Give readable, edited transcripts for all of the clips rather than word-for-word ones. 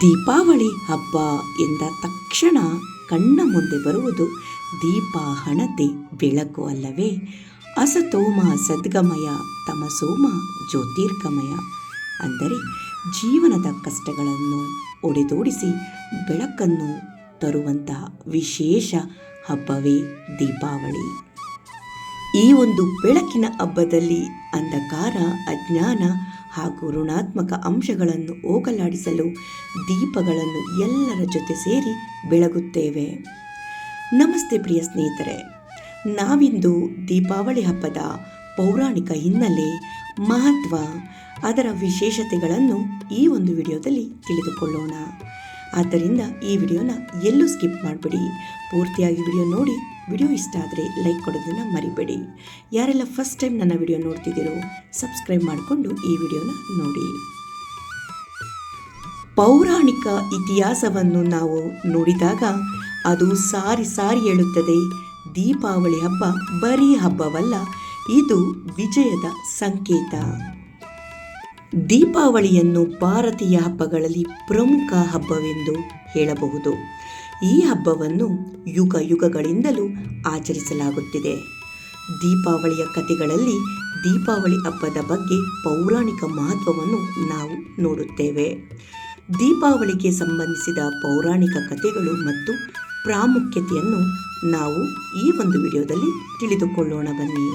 ದೀಪಾವಳಿ ಹಬ್ಬ ಎಂದ ತಕ್ಷಣ ಕಣ್ಣ ಮುಂದೆ ಬರುವುದು ದೀಪ ಹಣತೆ ಬೆಳಕು ಅಲ್ಲವೇ? ಅಸತೋಮ ಸದ್ಗಮಯ ತಮಸೋಮ ಜ್ಯೋತಿರ್ಗಮಯ. ಅಂದರೆ ಜೀವನದ ಕಷ್ಟಗಳನ್ನು ಒಡೆದೋಡಿಸಿ ಬೆಳಕನ್ನು ತರುವಂತಹ ವಿಶೇಷ ಹಬ್ಬವೇ ದೀಪಾವಳಿ. ಈ ಒಂದು ಬೆಳಕಿನ ಹಬ್ಬದಲ್ಲಿ ಅಂಧಕಾರ, ಅಜ್ಞಾನ ಹಾಗೂ ಋಣಾತ್ಮಕ ಅಂಶಗಳನ್ನು ಹೋಗಲಾಡಿಸಲು ದೀಪಗಳನ್ನು ಎಲ್ಲರ ಜೊತೆ ಸೇರಿ ಬೆಳಗುತ್ತೇವೆ. ನಮಸ್ತೆ ಪ್ರಿಯ ಸ್ನೇಹಿತರೆ, ನಾವಿಂದು ದೀಪಾವಳಿ ಹಬ್ಬದ ಪೌರಾಣಿಕ ಹಿನ್ನೆಲೆ, ಮಹತ್ವ, ಅದರ ವಿಶೇಷತೆಗಳನ್ನು ಈ ಒಂದು ವಿಡಿಯೋದಲ್ಲಿ ತಿಳಿದುಕೊಳ್ಳೋಣ. ಆದ್ದರಿಂದ ಈ ವಿಡಿಯೋನ ಎಲ್ಲೂ ಸ್ಕಿಪ್ ಮಾಡಬೇಡಿ, ಪೂರ್ತಿಯಾಗಿ ವಿಡಿಯೋ ನೋಡಿ. ವಿಡಿಯೋ ಇಷ್ಟ ಆದರೆ ಲೈಕ್ ಕೊಡೋದನ್ನು ಮರಿಬೇಡಿ. ಯಾರೆಲ್ಲ ಫಸ್ಟ್ ಟೈಮ್ ನನ್ನ ವಿಡಿಯೋ ನೋಡ್ತಿದ್ದೀರೋ ಸಬ್ಸ್ಕ್ರೈಬ್ ಮಾಡಿಕೊಂಡು ಈ ವಿಡಿಯೋನ ನೋಡಿ. ಪೌರಾಣಿಕ ಇತಿಹಾಸವನ್ನು ನಾವು ನೋಡಿದಾಗ ಅದು ಸಾರಿ ಹೇಳುತ್ತದೆ, ದೀಪಾವಳಿ ಹಬ್ಬ ಬರೀ ಹಬ್ಬವಲ್ಲ, ಇದು ವಿಜಯದ ಸಂಕೇತ. ದೀಪಾವಳಿಯನ್ನು ಭಾರತೀಯ ಹಬ್ಬಗಳಲ್ಲಿ ಪ್ರಮುಖ ಹಬ್ಬವೆಂದು ಹೇಳಬಹುದು. ಈ ಹಬ್ಬವನ್ನು ಯುಗಗಳಿಂದಲೂ ಆಚರಿಸಲಾಗುತ್ತಿದೆ. ದೀಪಾವಳಿಯ ಕಥೆಗಳಲ್ಲಿ ದೀಪಾವಳಿ ಹಬ್ಬದ ಬಗ್ಗೆ ಪೌರಾಣಿಕ ಮಹತ್ವವನ್ನು ನಾವು ನೋಡುತ್ತೇವೆ. ದೀಪಾವಳಿಗೆ ಸಂಬಂಧಿಸಿದ ಪೌರಾಣಿಕ ಕಥೆಗಳು ಮತ್ತು ಪ್ರಾಮುಖ್ಯತೆಯನ್ನು ನಾವು ಈ ಒಂದು ವಿಡಿಯೋದಲ್ಲಿ ತಿಳಿದುಕೊಳ್ಳೋಣ ಬನ್ನಿ.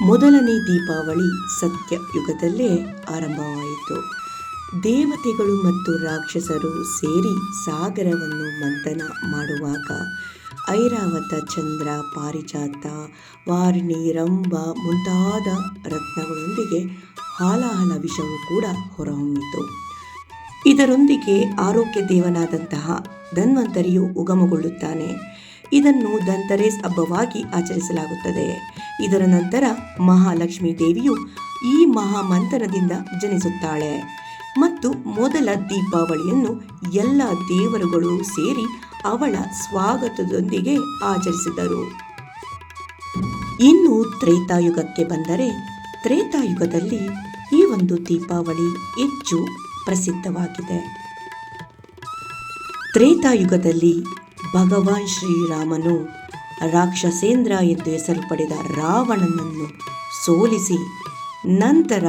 ಮೊದಲನೇ ದೀಪಾವಳಿ ಸತ್ಯ ಯುಗದಲ್ಲೇ ಆರಂಭವಾಯಿತು. ದೇವತೆಗಳು ಮತ್ತು ರಾಕ್ಷಸರು ಸೇರಿ ಸಾಗರವನ್ನು ಮಂಥನ ಮಾಡುವಾಗ ಐರಾವತ, ಚಂದ್ರ, ಪಾರಿಜಾತ, ವಾರಿಣಿ, ರಂಭ ಮುಂತಾದ ರತ್ನಗಳೊಂದಿಗೆ ಹಾಲಾಹಲ ವಿಷವು ಕೂಡ ಹೊರಹೊಮ್ಮಿತು. ಇದರೊಂದಿಗೆ ಆರೋಗ್ಯ ದೇವನಾದಂತಹ ಧನ್ವಂತರಿಯು ಉಗಮಗೊಳ್ಳುತ್ತಾನೆ. ಇದನ್ನು ಧನ್ತೆರಸ್ ಹಬ್ಬವಾಗಿ ಆಚರಿಸಲಾಗುತ್ತದೆ. ಇದರ ನಂತರ ಮಹಾಲಕ್ಷ್ಮೀ ದೇವಿಯು ಈ ಮಹಾಮಂಥನದಿಂದ ಜನಿಸುತ್ತಾಳೆ ಮತ್ತು ಮೊದಲ ದೀಪಾವಳಿಯನ್ನು ಎಲ್ಲ ದೇವರುಗಳು ಸೇರಿ ಅವಳ ಸ್ವಾಗತದೊಂದಿಗೆ ಆಚರಿಸಿದರು. ಇನ್ನು ತ್ರೇತಾಯುಗಕ್ಕೆ ಬಂದರೆ, ತ್ರೇತಾಯುಗದಲ್ಲಿ ಈ ಒಂದು ದೀಪಾವಳಿ ಹೆಚ್ಚು ಪ್ರಸಿದ್ಧವಾಗಿದೆ. ತ್ರೇತಾಯುಗದಲ್ಲಿ ಭಗವಾನ್ ಶ್ರೀರಾಮನು ರಾಕ್ಷಸೇಂದ್ರ ಎಂದು ಹೆಸರು ಪಡೆದ ರಾವಣನನ್ನು ಸೋಲಿಸಿ ನಂತರ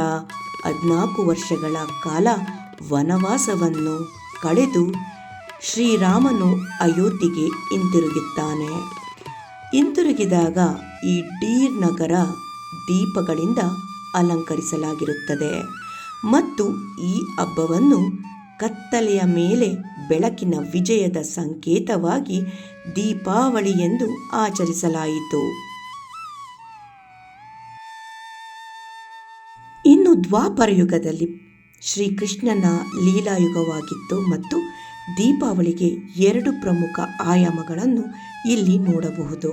14 ವರ್ಷಗಳ ಕಾಲ ವನವಾಸವನ್ನು ಕಳೆದು ಶ್ರೀರಾಮನು ಅಯೋಧ್ಯೆಗೆ ಹಿಂತಿರುಗುತ್ತಾನೆ. ಹಿಂತಿರುಗಿದಾಗ ಇಡೀ ನಗರ ದೀಪಗಳಿಂದ ಅಲಂಕರಿಸಲಾಗಿರುತ್ತದೆ ಮತ್ತು ಈ ಹಬ್ಬವನ್ನು ಕತ್ತಲೆಯ ಮೇಲೆ ಬೆಳಕಿನ ವಿಜಯದ ಸಂಕೇತವಾಗಿ ದೀಪಾವಳಿ ಎಂದು ಆಚರಿಸಲಾಯಿತು. ಇನ್ನು ದ್ವಾಪರ ಯುಗದಲ್ಲಿ ಶ್ರೀಕೃಷ್ಣನ ಲೀಲಾಯುಗವಾಗಿತ್ತು ಮತ್ತು ದೀಪಾವಳಿಗೆ 2 ಪ್ರಮುಖ ಆಯಾಮಗಳನ್ನು ಇಲ್ಲಿ ನೋಡಬಹುದು.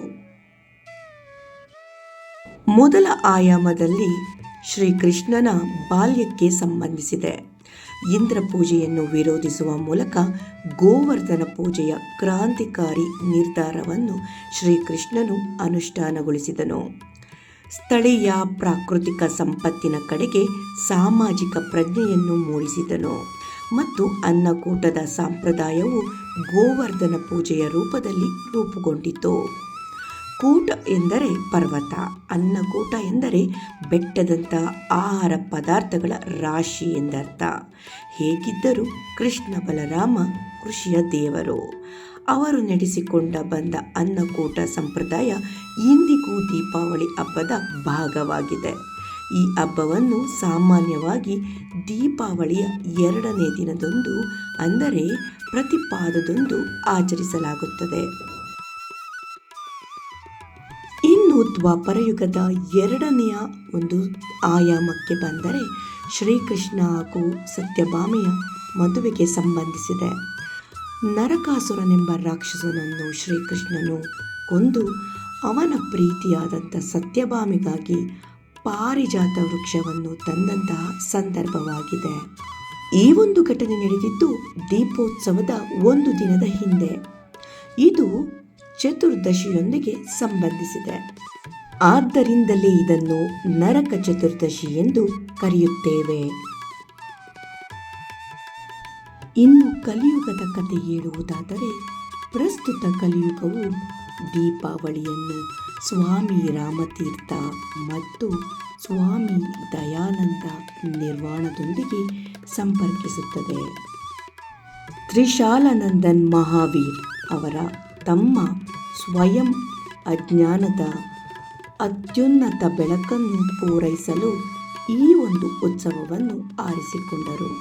ಮೊದಲ ಆಯಾಮದಲ್ಲಿ ಶ್ರೀಕೃಷ್ಣನ ಬಾಲ್ಯಕ್ಕೆ ಸಂಬಂಧಿಸಿದೆ. ಇಂದ್ರ ಪೂಜೆಯನ್ನು ವಿರೋಧಿಸುವ ಮೂಲಕ ಗೋವರ್ಧನ ಪೂಜೆಯ ಕ್ರಾಂತಿಕಾರಿ ನಿರ್ಧಾರವನ್ನು ಶ್ರೀಕೃಷ್ಣನು ಅನುಷ್ಠಾನಗೊಳಿಸಿದನು. ಸ್ಥಳೀಯ ಪ್ರಾಕೃತಿಕ ಸಂಪತ್ತಿನ ಕಡೆಗೆ ಸಾಮಾಜಿಕ ಪ್ರಜ್ಞೆಯನ್ನು ಮೂಡಿಸಿದನು ಮತ್ತು ಅನ್ನಕೂಟದ ಸಂಪ್ರದಾಯವು ಗೋವರ್ಧನ ಪೂಜೆಯ ರೂಪದಲ್ಲಿ ರೂಪುಗೊಂಡಿತು. ಕೂಟ ಎಂದರೆ ಪರ್ವತ, ಅನ್ನಕೂಟ ಎಂದರೆ ಬೆಟ್ಟದಂಥ ಆಹಾರ ಪದಾರ್ಥಗಳ ರಾಶಿ ಎಂದರ್ಥ. ಹೇಗಿದ್ದರೂ ಕೃಷ್ಣ ಬಲರಾಮ ಕೃಷಿಯ ದೇವರು. ಅವರು ನಡೆಸಿಕೊಂಡ ಬಂದ ಅನ್ನಕೂಟ ಸಂಪ್ರದಾಯ ಇಂದಿಗೂ ದೀಪಾವಳಿ ಹಬ್ಬದ ಭಾಗವಾಗಿದೆ. ಈ ಹಬ್ಬವನ್ನು ಸಾಮಾನ್ಯವಾಗಿ ದೀಪಾವಳಿಯ 2ನೇ ದಿನದಂದು, ಅಂದರೆ ಪ್ರತಿಪಾದದಂದು ಆಚರಿಸಲಾಗುತ್ತದೆ. ಇನ್ನು ದ್ವಾಪರ ಯುಗದ 2ನೆಯ ಒಂದು ಆಯಾಮಕ್ಕೆ ಬಂದರೆ ಶ್ರೀಕೃಷ್ಣ ಹಾಗೂ ಸತ್ಯಭಾಮೆಯ ಮದುವೆಗೆ ಸಂಬಂಧಿಸಿದೆ. ನರಕಾಸುರನೆಂಬ ರಾಕ್ಷಸನನ್ನು ಶ್ರೀಕೃಷ್ಣನು ಕೊಂದು ಅವನ ಪ್ರೀತಿಯಾದಂಥ ಸತ್ಯಭಾಮೆಗಾಗಿ ಪಾರಿಜಾತ ವೃಕ್ಷವನ್ನು ತಂದಂತಹ ಸಂದರ್ಭವಾಗಿದೆ. ಈ ಒಂದು ಘಟನೆ ನಡೆದಿದ್ದು ದೀಪೋತ್ಸವದ 1 ದಿನದ ಹಿಂದೆ. ಇದು ಚತುರ್ದಶಿಯೊಂದಿಗೆ ಸಂಬಂಧಿಸಿದೆ. ಆದ್ದರಿಂದಲೇ ಇದನ್ನು ನರಕ ಚತುರ್ದಶಿ ಎಂದು ಕರೆಯುತ್ತೇವೆ. ಇನ್ನು ಕಲಿಯುಗದ ಕಥೆ ಹೇಳುವುದಾದರೆ, ಪ್ರಸ್ತುತ ಕಲಿಯುಗವು ದೀಪಾವಳಿಯನ್ನು ಸ್ವಾಮಿ ರಾಮತೀರ್ಥ ಮತ್ತು ಸ್ವಾಮಿ ದಯಾನಂದ ನಿರ್ವಾಣದೊಂದಿಗೆ ಸಂಪರ್ಕಿಸುತ್ತದೆ. ತ್ರಿಶಾಲಾನಂದನ್ ಮಹಾವೀರ್ ಅವರ ತಮ್ಮ ಸ್ವಯಂ ಅಜ್ಞಾನದ ಅತ್ಯುನ್ನತ ಬೆಳಕನ್ನು ಪೂರೈಸಲು ಈ ಒಂದು ಉತ್ಸವವನ್ನು ಆರಿಸಿಕೊಂಡರು.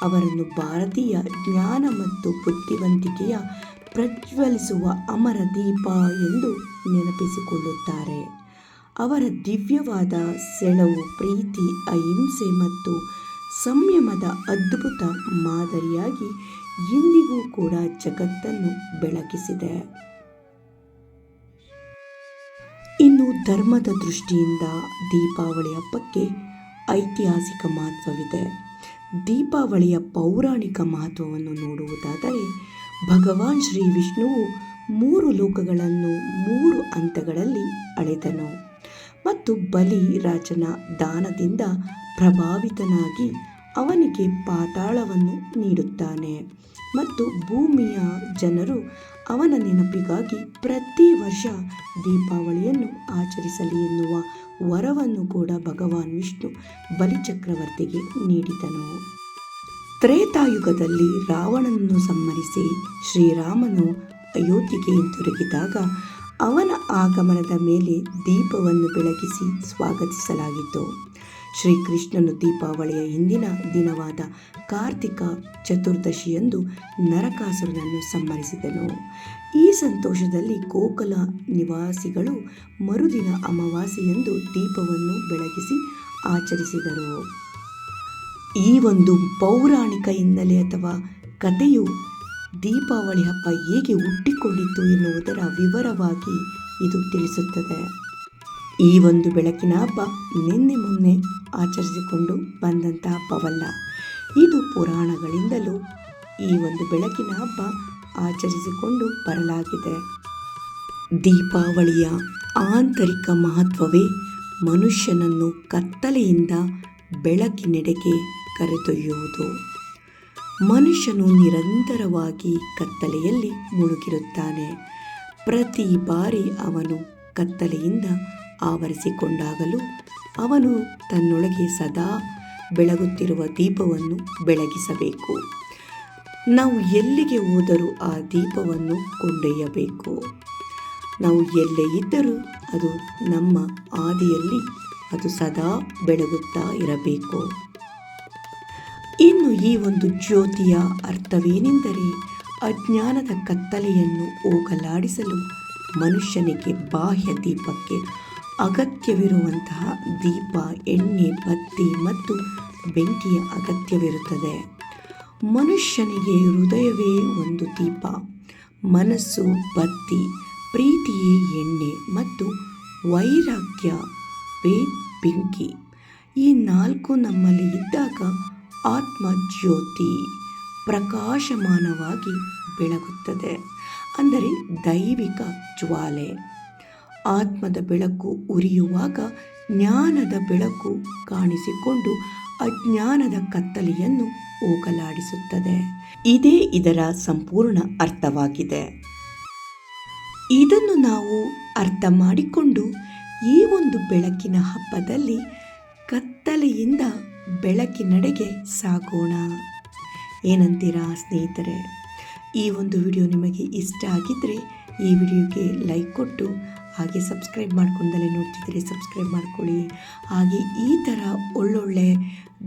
ಅವರನ್ನು ಭಾರತೀಯ ಜ್ಞಾನ ಮತ್ತು ಬುದ್ಧಿವಂತಿಕೆಯ ಪ್ರಜ್ವಲಿಸುವ ಅಮರ ದೀಪ ಎಂದು ನೆನಪಿಸಿಕೊಳ್ಳುತ್ತಾರೆ. ಅವರ ದಿವ್ಯವಾದ ಸೆಳವು ಪ್ರೀತಿ, ಅಹಿಂಸೆ ಮತ್ತು ಸಂಯಮದ ಅದ್ಭುತ ಮಾದರಿಯಾಗಿ ಇಂದಿಗೂ ಕೂಡ ಜಗತ್ತನ್ನು ಬೆಳಗಿಸಿದೆ. ಇನ್ನು ಧರ್ಮದ ದೃಷ್ಟಿಯಿಂದ ದೀಪಾವಳಿ ಹಬ್ಬಕ್ಕೆ ಐತಿಹಾಸಿಕ ಮಹತ್ವವಿದೆ. ದೀಪಾವಳಿಯ ಪೌರಾಣಿಕ ಮಹತ್ವವನ್ನು ನೋಡುವುದಾದರೆ, ಭಗವಾನ್ ಶ್ರೀ ವಿಷ್ಣುವು 3 ಲೋಕಗಳನ್ನು 3 ಹಂತಗಳಲ್ಲಿ ಅಳೆದನು ಮತ್ತು ಬಲಿ ರಾಜನ ದಾನದಿಂದ ಪ್ರಭಾವಿತನಾಗಿ ಅವನಿಗೆ ಪಾತಾಳವನ್ನು ನೀಡುತ್ತಾನೆ ಮತ್ತು ಭೂಮಿಯ ಜನರು ಅವನ ನೆನಪಿಗಾಗಿ ಪ್ರತಿ ವರ್ಷ ದೀಪಾವಳಿಯನ್ನು ಆಚರಿಸಲಿ ಎನ್ನುವ ವರವನ್ನು ಕೂಡ ಭಗವಾನ್ ವಿಷ್ಣು ಬಲಿಚಕ್ರವರ್ತಿಗೆ ನೀಡಿದನು. ತ್ರೇತಾಯುಗದಲ್ಲಿ ರಾವಣನನ್ನು ಸಂಹರಿಸಿ ಶ್ರೀರಾಮನು ಅಯೋಧ್ಯೆಗೆ ಹಿಂತಿರುಗಿದಾಗ ಅವನ ಆಗಮನದ ಮೇಲೆ ದೀಪವನ್ನು ಬೆಳಗಿಸಿ ಸ್ವಾಗತಿಸಲಾಗಿತ್ತು. ಶ್ರೀಕೃಷ್ಣನು ದೀಪಾವಳಿಯ ಹಿಂದಿನ ದಿನವಾದ ಕಾರ್ತಿಕ ಚತುರ್ದಶಿಯಂದು ನರಕಾಸುರನನ್ನು ಸಂಹರಿಸಿದನು. ಈ ಸಂತೋಷದಲ್ಲಿ ಗೋಕುಲ ನಿವಾಸಿಗಳು ಮರುದಿನ ಅಮಾವಾಸ್ಯೆಯಂದು ದೀಪವನ್ನು ಬೆಳಗಿಸಿ ಆಚರಿಸಿದರು. ಈ ಒಂದು ಪೌರಾಣಿಕ ಹಿನ್ನೆಲೆ ಅಥವಾ ಕಥೆಯು ದೀಪಾವಳಿ ಹಬ್ಬ ಹೇಗೆ ಹುಟ್ಟಿಕೊಂಡಿತು ಎನ್ನುವುದರ ವಿವರವಾಗಿ ಇದು ತಿಳಿಸುತ್ತದೆ. ಈ ಒಂದು ಬೆಳಕಿನ ಹಬ್ಬ ನಿನ್ನೆ ಮೊನ್ನೆ ಆಚರಿಸಿಕೊಂಡು ಬಂದಂಥ ಹಬ್ಬವಲ್ಲ. ಇದು ಪುರಾಣಗಳಿಂದಲೂ ಈ ಒಂದು ಬೆಳಕಿನ ಹಬ್ಬ ಆಚರಿಸಿಕೊಂಡು ಬರಲಾಗಿದೆ. ದೀಪಾವಳಿಯ ಆಂತರಿಕ ಮಹತ್ವವೇ ಮನುಷ್ಯನನ್ನು ಕತ್ತಲೆಯಿಂದ ಬೆಳಕಿನೆಡೆಗೆ ಕರೆದೊಯ್ಯುವುದು. ಮನುಷ್ಯನು ನಿರಂತರವಾಗಿ ಕತ್ತಲೆಯಲ್ಲಿ ಮುಳುಗಿರುತ್ತಾನೆ. ಪ್ರತಿ ಬಾರಿ ಅವನು ಕತ್ತಲೆಯಿಂದ ಆವರಿಸಿಕೊಂಡಾಗಲೂ ಅವನು ತನ್ನೊಳಗೆ ಸದಾ ಬೆಳಗುತ್ತಿರುವ ದೀಪವನ್ನು ಬೆಳಗಿಸಬೇಕು. ನಾವು ಎಲ್ಲಿಗೆ ಹೋದರೂ ಆ ದೀಪವನ್ನು ಕೊಂಡೊಯ್ಯಬೇಕು. ನಾವು ಎಲ್ಲೇ ಇದ್ದರೂ ಅದು ನಮ್ಮ ಹಾದಿಯಲ್ಲಿ ಅದು ಸದಾ ಬೆಳಗುತ್ತಾ ಇರಬೇಕು. ಇನ್ನು ಈ ಒಂದು ಜ್ಯೋತಿಯ ಅರ್ಥವೇನೆಂದರೆ, ಅಜ್ಞಾನದ ಕತ್ತಲೆಯನ್ನು ಹೋಗಲಾಡಿಸಲು ಮನುಷ್ಯನಿಗೆ ಬಾಹ್ಯ ದೀಪಕ್ಕೆ ಅಗತ್ಯವಿರುವಂತಹ ದೀಪ, ಎಣ್ಣೆ, ಬತ್ತಿ ಮತ್ತು ಬೆಂಕಿಯ ಅಗತ್ಯವಿರುತ್ತದೆ. ಮನುಷ್ಯನಿಗೆ ಹೃದಯವೇ ಒಂದು ದೀಪ, ಮನಸ್ಸು ಬತ್ತಿ, ಪ್ರೀತಿಯೇ ಎಣ್ಣೆ ಮತ್ತು ವೈರಾಗ್ಯವೇ ಬೆಂಕಿ. ಈ 4 ನಮ್ಮಲ್ಲಿ ಇದ್ದಾಗ ಆತ್ಮ ಜ್ಯೋತಿ ಪ್ರಕಾಶಮಾನವಾಗಿ ಬೆಳಗುತ್ತದೆ. ಅಂದರೆ ದೈವಿಕ ಜ್ವಾಲೆ. ಆತ್ಮದ ಬೆಳಕು ಉರಿಯುವಾಗ ಜ್ಞಾನದ ಬೆಳಕು ಕಾಣಿಸಿಕೊಂಡು ಅಜ್ಞಾನದ ಕತ್ತಲೆಯನ್ನು ಹೋಗಲಾಡಿಸುತ್ತದೆ. ಇದೇ ಇದರ ಸಂಪೂರ್ಣ ಅರ್ಥವಾಗಿದೆ. ಇದನ್ನು ನಾವು ಅರ್ಥ ಮಾಡಿಕೊಂಡು ಈ ಒಂದು ಬೆಳಕಿನ ಹಬ್ಬದಲ್ಲಿ ಕತ್ತಲೆಯಿಂದ ಬೆಳಕಿನೆಡೆಗೆ ಸಾಗೋಣ. ಏನಂತೀರಾ ಸ್ನೇಹಿತರೆ? ಈ ಒಂದು ವಿಡಿಯೋ ನಿಮಗೆ ಇಷ್ಟ ಆಗಿದ್ದರೆ ಈ ವಿಡಿಯೋಗೆ ಲೈಕ್ ಕೊಟ್ಟು ಹಾಗೆ ಸಬ್ಸ್ಕ್ರೈಬ್ ಮಾಡ್ಕೊಂಡಲೇ ನೋಡ್ತಿದ್ದರೆ ಸಬ್ಸ್ಕ್ರೈಬ್ ಮಾಡ್ಕೊಳ್ಳಿ. ಹಾಗೆ ಈ ಥರ ಒಳ್ಳೊಳ್ಳೆ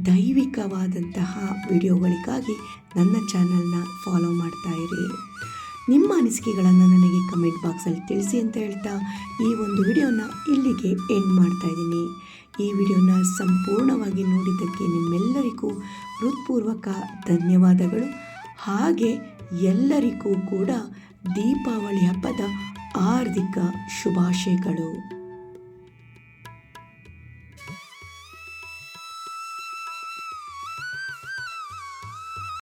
ದೈವಿಕವಾದಂತಹ ವಿಡಿಯೋಗಳಿಗಾಗಿ ನನ್ನ ಚಾನಲ್ನ ಫಾಲೋ ಮಾಡ್ತಾ ಇರಿ. ನಿಮ್ಮ ಅನಿಸಿಕೆಗಳನ್ನು ನನಗೆ ಕಮೆಂಟ್ ಬಾಕ್ಸಲ್ಲಿ ತಿಳಿಸಿ ಅಂತ ಹೇಳ್ತಾ ಈ ಒಂದು ವಿಡಿಯೋನ ಇಲ್ಲಿಗೆ ಎಂಡ್ ಮಾಡ್ತಾ ಇದ್ದೀನಿ. ಈ ವಿಡಿಯೋನ ಸಂಪೂರ್ಣವಾಗಿ ನೋಡಿದ್ದಕ್ಕೆ ನಿಮ್ಮೆಲ್ಲರಿಗೂ ಹೃತ್ಪೂರ್ವಕ ಧನ್ಯವಾದಗಳು. ಹಾಗೆ ಎಲ್ಲರಿಗೂ ಕೂಡ ದೀಪಾವಳಿ ಹಬ್ಬದ ಹಾರ್ದಿಕ ಶುಭಾಶಯಗಳು.